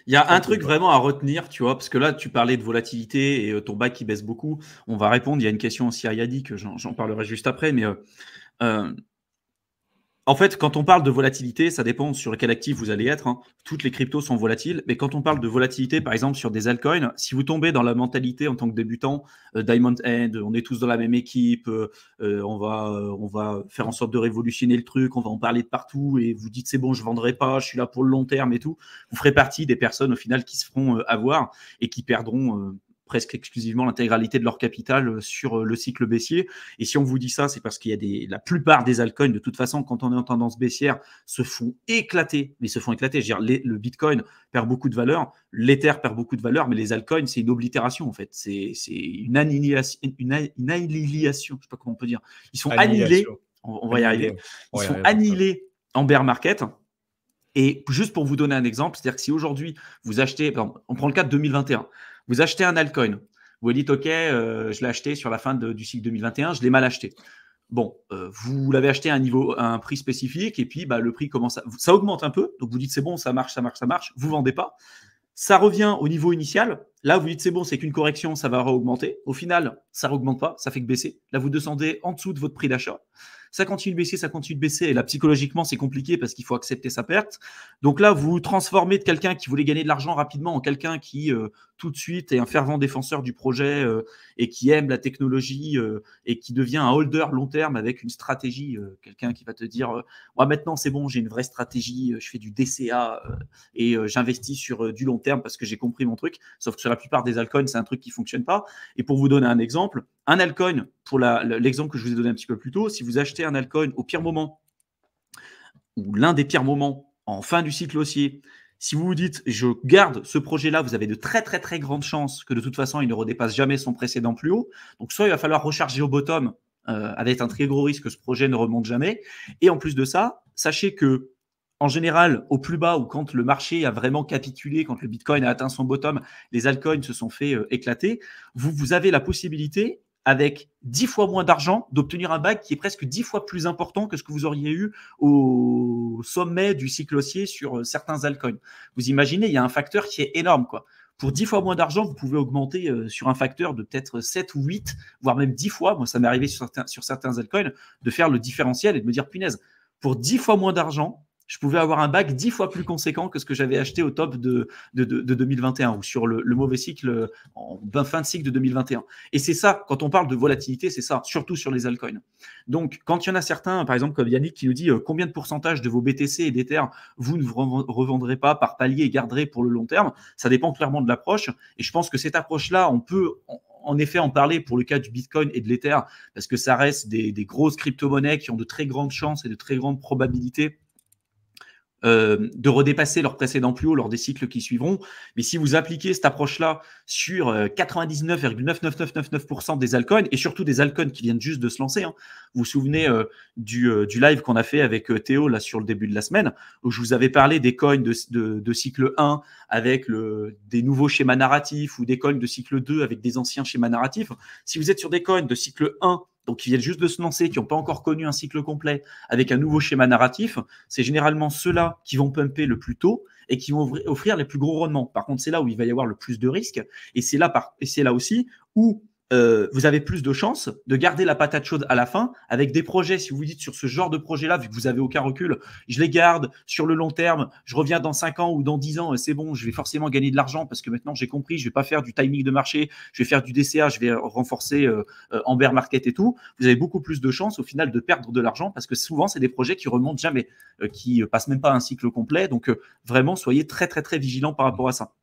Il y a un Tranquille, truc quoi. vraiment à retenir, tu vois, parce que là, tu parlais de volatilité et ton bac qui baisse beaucoup. On va répondre. Il y a une question aussi à Yadi que j'en parlerai juste après. Mais euh, en fait, quand on parle de volatilité, ça dépend sur quel actif vous allez être, hein. Toutes les cryptos sont volatiles. Mais quand on parle de volatilité, par exemple, sur des altcoins, si vous tombez dans la mentalité en tant que débutant, Diamond Hand, on est tous dans la même équipe, on va faire en sorte de révolutionner le truc, on va en parler de partout et vous dites c'est bon, je ne vendrai pas, je suis là pour le long terme et tout, vous ferez partie des personnes au final qui se feront avoir et qui perdront presque exclusivement l'intégralité de leur capital sur le cycle baissier. Et si on vous dit ça, c'est parce qu'il y a la plupart des altcoins, de toute façon, quand on est en tendance baissière, se font éclater. Mais se font éclater. Je veux dire, le Bitcoin perd beaucoup de valeur, l'Ether perd beaucoup de valeur, mais les altcoins, c'est une oblitération, en fait. C'est une annihilation, je sais pas comment on peut dire. Ils sont Annihilation. annihilés, on va y Annihilé. arriver, ils Ouais, sont arrive. annihilés en bear market. Et juste pour vous donner un exemple, c'est-à-dire que si aujourd'hui vous achetez, on prend le cas de 2021, vous achetez un altcoin, vous dites ok, je l'ai acheté sur la fin du cycle 2021, je l'ai mal acheté. Bon, vous l'avez acheté à un prix spécifique et puis le prix commence ça augmente un peu, donc vous dites c'est bon, ça marche, vous vendez pas, ça revient au niveau initial. Là, vous dites c'est bon, c'est qu'une correction, ça va augmenter. Au final, ça augmente pas, ça fait que baisser. Là, vous descendez en dessous de votre prix d'achat. Ça continue de baisser, ça continue de baisser. Et là, psychologiquement, c'est compliqué parce qu'il faut accepter sa perte. Donc là, vous vous transformez de quelqu'un qui voulait gagner de l'argent rapidement en quelqu'un qui, tout de suite, est un fervent défenseur du projet et qui aime la technologie et qui devient un holder long terme avec une stratégie. Quelqu'un qui va te dire ouais, maintenant, c'est bon, j'ai une vraie stratégie, je fais du DCA et j'investis sur du long terme parce que j'ai compris mon truc. Sauf que sur la plupart des altcoins, c'est un truc qui fonctionne pas. Et pour vous donner un exemple, un altcoin, pour l'exemple que je vous ai donné un petit peu plus tôt, si vous achetez un altcoin au pire moment, ou l'un des pires moments en fin du cycle haussier, si vous vous dites je garde ce projet-là, vous avez de très très très grandes chances que de toute façon il ne redépasse jamais son précédent plus haut. Donc soit il va falloir recharger au bottom avec un très gros risque que ce projet ne remonte jamais. Et en plus de ça, sachez que en général, au plus bas ou quand le marché a vraiment capitulé, quand le Bitcoin a atteint son bottom, les altcoins se sont fait éclater, vous avez la possibilité, avec 10 fois moins d'argent, d'obtenir un bac qui est presque 10 fois plus important que ce que vous auriez eu au sommet du cycle haussier sur certains altcoins. Vous imaginez, il y a un facteur qui est énorme, quoi. Pour 10 fois moins d'argent, vous pouvez augmenter sur un facteur de peut-être 7 ou 8, voire même 10 fois. Moi, ça m'est arrivé sur certains altcoins de faire le différentiel et de me dire, punaise, pour 10 fois moins d'argent, je pouvais avoir un bac 10 fois plus conséquent que ce que j'avais acheté au top de 2021 ou sur le mauvais cycle en fin de cycle de 2021. Et c'est ça, quand on parle de volatilité, c'est ça, surtout sur les altcoins. Donc, quand il y en a certains, par exemple, comme Yannick qui nous dit combien de pourcentage de vos BTC et d'Ether vous ne revendrez pas par palier et garderez pour le long terme, ça dépend clairement de l'approche. Et je pense que cette approche-là, on peut en effet en parler pour le cas du Bitcoin et de l'Ether, parce que ça reste des grosses crypto-monnaies qui ont de très grandes chances et de très grandes probabilités de redépasser leur précédent plus haut lors des cycles qui suivront. Mais si vous appliquez cette approche-là sur 99,99999% des altcoins, et surtout des altcoins qui viennent juste de se lancer, hein. Vous vous souvenez du live qu'on a fait avec Théo là, sur le début de la semaine, où je vous avais parlé des coins de cycle 1 avec des nouveaux schémas narratifs ou des coins de cycle 2 avec des anciens schémas narratifs. Si vous êtes sur des coins de cycle 1, donc qui viennent juste de se lancer, qui n'ont pas encore connu un cycle complet avec un nouveau schéma narratif, c'est généralement ceux-là qui vont pumper le plus tôt et qui vont offrir les plus gros rendements. Par contre, c'est là où il va y avoir le plus de risques et c'est là aussi où vous avez plus de chances de garder la patate chaude à la fin avec des projets. Si vous vous dites sur ce genre de projet-là, vu que vous n'avez aucun recul, je les garde sur le long terme, je reviens dans 5 ans ou dans 10 ans, c'est bon, je vais forcément gagner de l'argent parce que maintenant j'ai compris, je ne vais pas faire du timing de marché, je vais faire du DCA, je vais renforcer en bear market et tout. Vous avez beaucoup plus de chances au final de perdre de l'argent parce que souvent, c'est des projets qui remontent jamais, qui passent même pas un cycle complet. Donc, vraiment, soyez très, très, très vigilants par rapport à ça.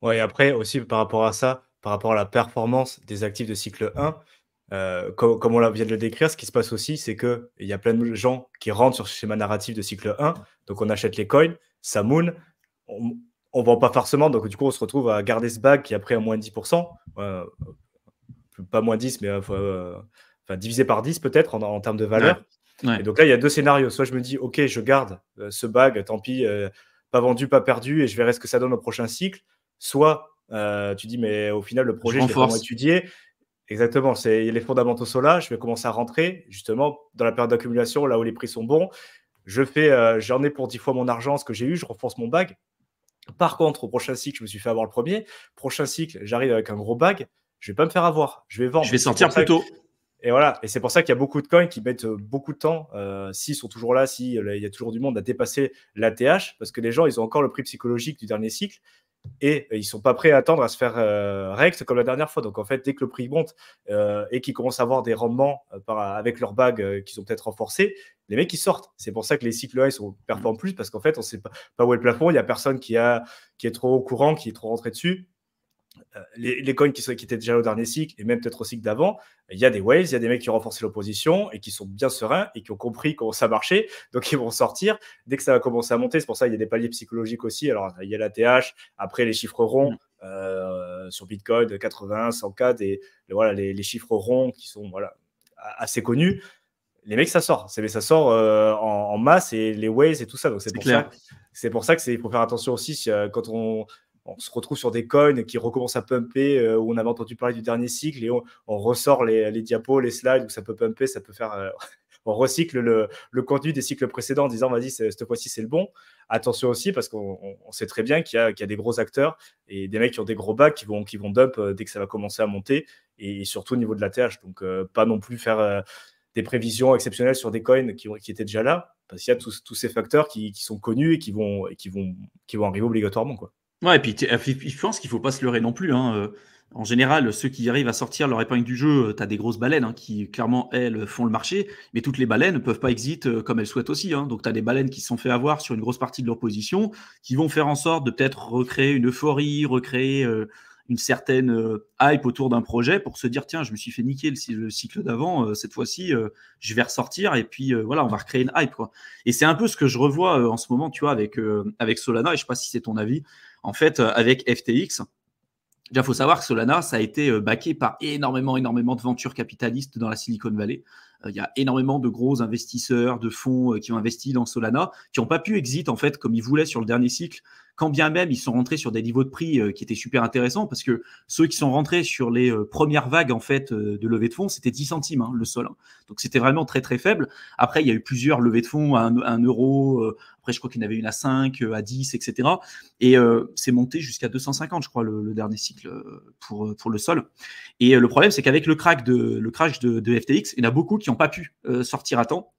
Ouais, et après aussi par rapport à ça, par rapport à la performance des actifs de cycle 1, comme on vient de le décrire, ce qui se passe aussi, c'est qu'il y a plein de gens qui rentrent sur ce schéma narratif de cycle 1, donc on achète les coins, ça moon, on ne vend pas forcément, donc du coup on se retrouve à garder ce bag qui a pris à moins 10%, pas moins 10, mais enfin, divisé par 10 peut-être en termes de Ouais. valeur. Ouais. Et donc là, il y a deux scénarios. Soit je me dis, ok, je garde ce bag, tant pis, pas vendu, pas perdu, et je verrai ce que ça donne au prochain cycle. Soit tu dis, mais au final, le Je projet, je ne l'ai pas vraiment renforce. étudié. Exactement, les fondamentaux sont là. Je vais commencer à rentrer, justement, dans la période d'accumulation, là où les prix sont bons. J'en ai pour 10 fois mon argent, ce que j'ai eu, je renforce mon bag. Par contre, au prochain cycle, je me suis fait avoir le premier. Prochain cycle, j'arrive avec un gros bag. Je vais pas me faire avoir. Je vais vendre. Je vais sortir plus tôt. Et voilà, et c'est pour ça qu'il y a beaucoup de coins qui mettent beaucoup de temps, s'ils sont toujours là, s'il y a toujours du monde à dépasser l'ATH, parce que les gens, ils ont encore le prix psychologique du dernier cycle, et ils sont pas prêts à attendre à se faire rect comme la dernière fois. Donc en fait, dès que le prix monte et qu'ils commencent à avoir des rendements avec leurs bagues qu'ils ont peut-être renforcés, les mecs ils sortent. C'est pour ça que les cycles 1 ils sont performent plus, parce qu'en fait, on sait pas où est le plafond, il y a personne qui est trop au courant, qui est trop rentré dessus. Les coins qui étaient déjà au dernier cycle et même peut-être au cycle d'avant, il y a des whales, il y a des mecs qui ont renforcé l'opposition et qui sont bien sereins et qui ont compris comment ça marchait, donc ils vont sortir dès que ça va commencer à monter. C'est pour ça qu'il y a des paliers psychologiques aussi. Alors il y a l'ATH, après les chiffres ronds sur Bitcoin, 80, 100K, voilà, les chiffres ronds qui sont voilà, assez connus. Les mecs, ça sort en masse, et les whales et tout ça. Donc c'est pour ça qu'il faut faire attention aussi quand on se retrouve sur des coins qui recommencent à pumper, où on avait entendu parler du dernier cycle, et on ressort les diapos, les slides où ça peut pumper, ça peut faire. On recycle le contenu des cycles précédents en disant vas-y, cette fois-ci c'est le bon. Attention aussi, parce qu'on sait très bien qu'il y a des gros acteurs et des mecs qui ont des gros bacs qui vont dump dès que ça va commencer à monter, et surtout au niveau de la TH. Donc pas non plus faire des prévisions exceptionnelles sur des coins qui étaient déjà là, parce qu'il y a tous ces facteurs qui sont connus et qui vont arriver obligatoirement, quoi. Ouais, et puis je pense qu'il ne faut pas se leurrer non plus. En général, ceux qui arrivent à sortir leur épingle du jeu, tu as des grosses baleines qui, clairement, elles, font le marché. Mais toutes les baleines ne peuvent pas exit comme elles souhaitent aussi. Donc, tu as des baleines qui se sont fait avoir sur une grosse partie de leur position, qui vont faire en sorte de peut-être recréer une euphorie, recréer une certaine hype autour d'un projet pour se dire, tiens, je me suis fait niquer le cycle d'avant, cette fois-ci, je vais ressortir et puis voilà, on va recréer une hype, quoi. Et c'est un peu ce que je revois en ce moment, tu vois, avec Solana, et je ne sais pas si c'est ton avis. En fait, avec FTX, déjà, il faut savoir que Solana, ça a été backé par énormément de ventures capitalistes dans la Silicon Valley. Il y a énormément de gros investisseurs, de fonds qui ont investi dans Solana, qui n'ont pas pu exit en fait comme ils voulaient sur le dernier cycle, quand bien même ils sont rentrés sur des niveaux de prix qui étaient super intéressants, parce que ceux qui sont rentrés sur les premières vagues en fait de levée de fonds, c'était 10 centimes le sol. Donc c'était vraiment très très faible. Après, il y a eu plusieurs levées de fonds à 1 euro. Après, je crois qu'il y en avait une à 5, à 10, etc. Et c'est monté jusqu'à 250, je crois, le dernier cycle pour le sol. Et le problème, c'est qu'avec le crash de FTX, il y en a beaucoup qui n'ont pas pu sortir à temps.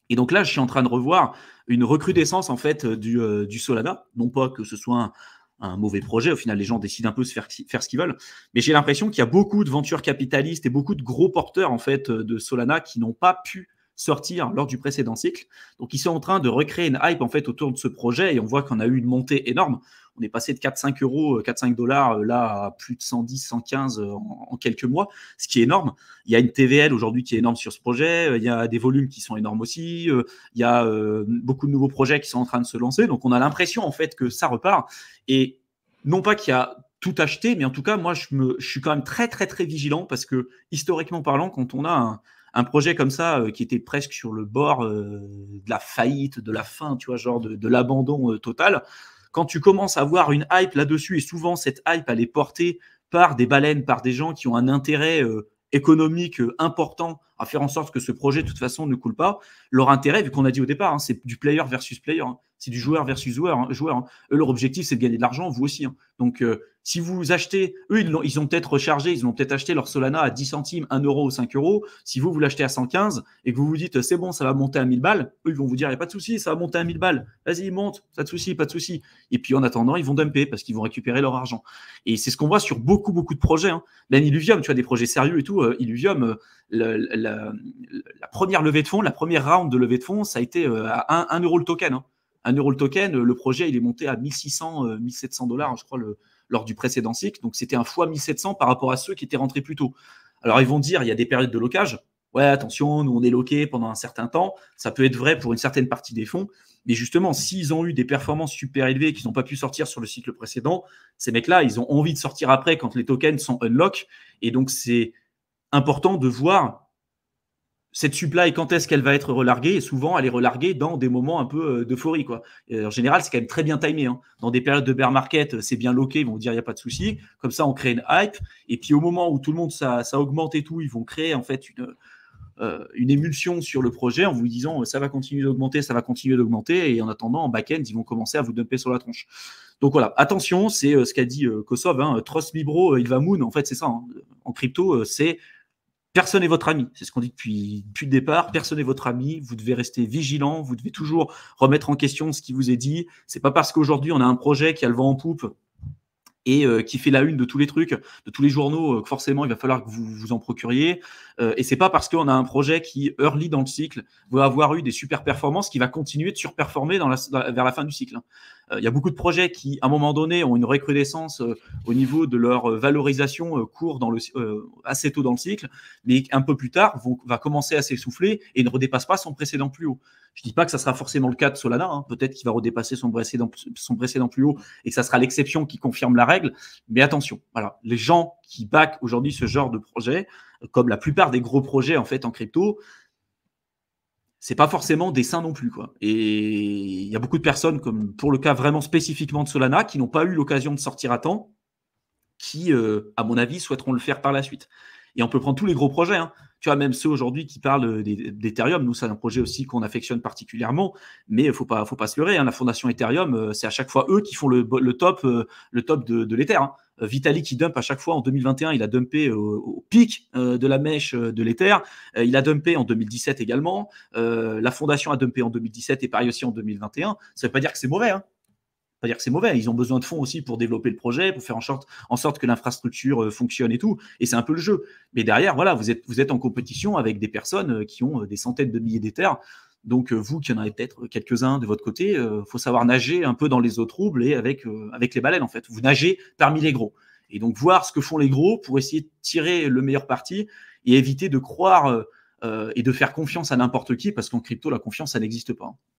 Et donc là, je suis en train de revoir une recrudescence en fait du Solana. Non pas que ce soit un mauvais projet, au final, les gens décident un peu de faire ce qu'ils veulent. Mais j'ai l'impression qu'il y a beaucoup de ventures capitalistes et beaucoup de gros porteurs en fait de Solana qui n'ont pas pu sortir lors du précédent cycle. Donc, ils sont en train de recréer une hype en fait autour de ce projet, et on voit qu'on a eu une montée énorme. On est passé de 4-5 euros, 4-5 dollars, là, à plus de 110, 115 en quelques mois, ce qui est énorme. Il y a une TVL aujourd'hui qui est énorme sur ce projet. Il y a des volumes qui sont énormes aussi. Il y a beaucoup de nouveaux projets qui sont en train de se lancer. Donc, on a l'impression, en fait, que ça repart. Et non pas qu'il y a tout acheté, mais en tout cas, moi, je suis quand même très, très, très vigilant, parce que, historiquement parlant, quand on a un projet comme ça qui était presque sur le bord de la faillite, de la fin, tu vois, genre de l'abandon total, quand tu commences à avoir une hype là-dessus, et souvent cette hype, elle est portée par des baleines, par des gens qui ont un intérêt économique important à faire en sorte que ce projet, de toute façon, ne coule pas. Leur intérêt, vu qu'on a dit au départ, c'est du player versus player, c'est du joueur versus joueur. Eux, leur objectif, c'est de gagner de l'argent, vous aussi. Donc, si vous achetez, eux, ils ont peut-être rechargé, ils ont peut-être acheté leur Solana à 10 centimes, 1 euro ou 5 euros. Si vous l'achetez à 115 et que vous vous dites, c'est bon, ça va monter à 1000 balles, eux, ils vont vous dire, il n'y a pas de souci, ça va monter à 1000 balles. Vas-y, monte, pas de souci, pas de souci. Et puis, en attendant, ils vont dumper parce qu'ils vont récupérer leur argent. Et c'est ce qu'on voit sur beaucoup de projets. Même Illuvium, tu vois, des projets sérieux et tout. Illuvium, la première levée de fonds, la première round de levée de fonds, ça a été à 1 euro le token. 1 euro le token, le projet, il est monté à 1600, 1700 dollars, je crois, lors du précédent cycle. Donc, c'était un fois 1700 par rapport à ceux qui étaient rentrés plus tôt. Alors, ils vont dire, il y a des périodes de locage. Ouais, attention, nous, on est loqué pendant un certain temps. Ça peut être vrai pour une certaine partie des fonds. Mais justement, s'ils ont eu des performances super élevées et qu'ils n'ont pas pu sortir sur le cycle précédent, ces mecs-là, ils ont envie de sortir après quand les tokens sont unlock. Et donc, c'est important de voir cette supply, quand est-ce qu'elle va être relarguée. Et souvent, elle est relarguée dans des moments un peu d'euphorie, quoi. Et en général, c'est quand même très bien timé. Dans des périodes de bear market, c'est bien loqué, ils vont dire il n'y a pas de souci. Comme ça, on crée une hype. Et puis, au moment où tout le monde, ça augmente et tout, ils vont créer en fait une émulsion sur le projet en vous disant ça va continuer d'augmenter, ça va continuer d'augmenter, et en attendant, en back-end, ils vont commencer à vous dumper sur la tronche. Donc voilà, attention, c'est ce qu'a dit Kosov, trust me bro, il va moon, en fait c'est ça, en crypto, c'est personne n'est votre ami, c'est ce qu'on dit depuis le départ, personne n'est votre ami, vous devez rester vigilant, vous devez toujours remettre en question ce qui vous est dit, c'est pas parce qu'aujourd'hui on a un projet qui a le vent en poupe et qui fait la une de tous les trucs, de tous les journaux, forcément, il va falloir que vous vous en procuriez. Et c'est pas parce qu'on a un projet qui, early dans le cycle, va avoir eu des super performances qui va continuer de surperformer vers la fin du cycle. Il y a beaucoup de projets qui, à un moment donné, ont une recrudescence au niveau de leur valorisation court assez tôt dans le cycle, mais un peu plus tard, va commencer à s'essouffler et ne redépasse pas son précédent plus haut. Je ne dis pas que ça sera forcément le cas de Solana, peut-être qu'il va redépasser son précédent plus haut et que ça sera l'exception qui confirme la règle, mais attention, voilà, les gens qui backent aujourd'hui ce genre de projet, comme la plupart des gros projets en fait en crypto, c'est pas forcément des saints non plus, quoi. Et il y a beaucoup de personnes, comme pour le cas vraiment spécifiquement de Solana, qui n'ont pas eu l'occasion de sortir à temps, qui, à mon avis, souhaiteront le faire par la suite. Et on peut prendre tous les gros projets, Tu vois, même ceux aujourd'hui qui parlent d'Ethereum, nous, c'est un projet aussi qu'on affectionne particulièrement, mais il ne faut pas se leurrer. La fondation Ethereum, c'est à chaque fois eux qui font le top de l'Ether. Vitalik qui dump à chaque fois en 2021, il a dumpé au pic de la mèche de l'Ether. Il a dumpé en 2017 également. La fondation a dumpé en 2017 et pareil aussi en 2021. Ça ne veut pas dire que c'est mauvais, Pas dire que c'est mauvais. Ils ont besoin de fonds aussi pour développer le projet, pour faire en sorte que l'infrastructure fonctionne et tout. Et c'est un peu le jeu. Mais derrière, voilà, vous êtes en compétition avec des personnes qui ont des centaines de milliers d'Ethers. Donc, vous qui en avez peut-être quelques-uns de votre côté, faut savoir nager un peu dans les eaux troubles et avec les baleines, en fait. Vous nagez parmi les gros. Et donc, voir ce que font les gros pour essayer de tirer le meilleur parti et éviter de croire et de faire confiance à n'importe qui, parce qu'en crypto, la confiance, ça n'existe pas.